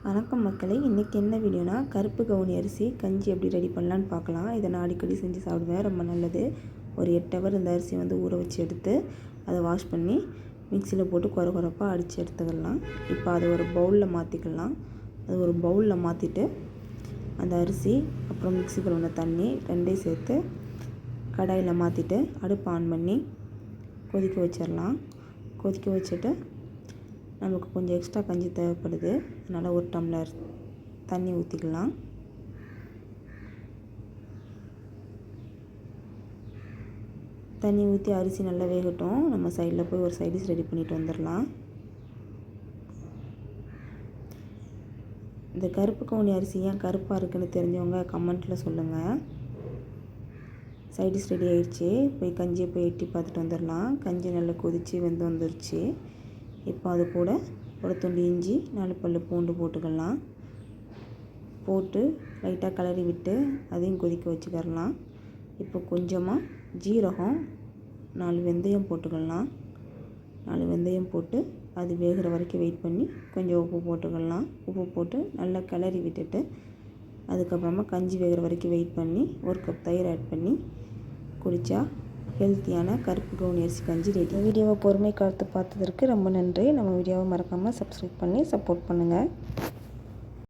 வணக்கம் மக்களே, இன்றைக்கி என்ன வீடியோனா கருப்பு கவுனி அரிசி கஞ்சி எப்படி ரெடி பண்ணலான்னு பார்க்கலாம். இதை நான் அடிக்கடி செஞ்சு சாப்பிடுவேன், ரொம்ப நல்லது. ஒரு 8 ஹவர் இந்த அரிசி ஊற வச்சு எடுத்து அதை வாஷ் பண்ணி மிக்சியில் போட்டு குறப்பாக அடித்து எடுத்துக்கலாம். இப்போ அதை ஒரு பவுலில் மாற்றிக்கலாம். அது ஒரு பவுலில் மாற்றிட்டு அந்த அரிசி அப்புறம் மிக்சி கழுவுன தண்ணி ரெண்டையும் சேர்த்து கடாயில் மாற்றிட்டு அடுப்பு ஆன் பண்ணி கொதிக்க வச்சிடலாம். கொதிக்க வச்சுட்டு நமக்கு கொஞ்சம் எக்ஸ்ட்ரா கஞ்சி தேவைப்படுது, அதனால் ஒரு டம்ளர் தண்ணி ஊற்றிக்கலாம். தண்ணி ஊற்றி அரிசி நல்லா வேகட்டும். நம்ம சைடில் போய் ஒரு சைடிஷ் ரெடி பண்ணிட்டு வந்துடலாம். இந்த கருப்பு கவுனி அரிசி ஏன் கருப்பாக இருக்குன்னு தெரிஞ்சவங்க கமெண்ட்டில் சொல்லுங்கள். சைடிஷ் ரெடி ஆயிடுச்சு. போய் கஞ்சியை போய் எட்டி பார்த்துட்டு வந்துடலாம். கஞ்சி நல்லா கொதித்து வெந்து வந்துருச்சு. இப்போ அது கூட ஒரு துண்டு இஞ்சி 4 பல்லு பூண்டு போட்டுக்கலாம். போட்டு லைட்டாக கிளறி விட்டு அதையும் கொதிக்க வச்சுக்கிறலாம். இப்போ கொஞ்சமாக ஜீரகம் 4 வெந்தயம் போட்டுக்கலாம். 4 வெந்தயம் போட்டு அது வேகிற வரைக்கும் வெயிட் பண்ணி கொஞ்சம் உப்பு போட்டுக்கலாம். உப்பு போட்டு நல்லா கிளறி விட்டுட்டு அதுக்கப்புறமா கஞ்சி வேகிற வரைக்கும் வெயிட் பண்ணி 1 கப் தயிர் ஆட் பண்ணி குடித்தா ஹெல்த்தியான கருப்பு கவுனி அரிசி கஞ்சி ரெடி. வீடியோவை பொறுமை காத்து பார்த்ததற்கு ரொம்ப நன்றி. நம்ம வீடியோவை மறக்காமல் சப்ஸ்கிரைப் பண்ணி சப்போர்ட் பண்ணுங்கள்.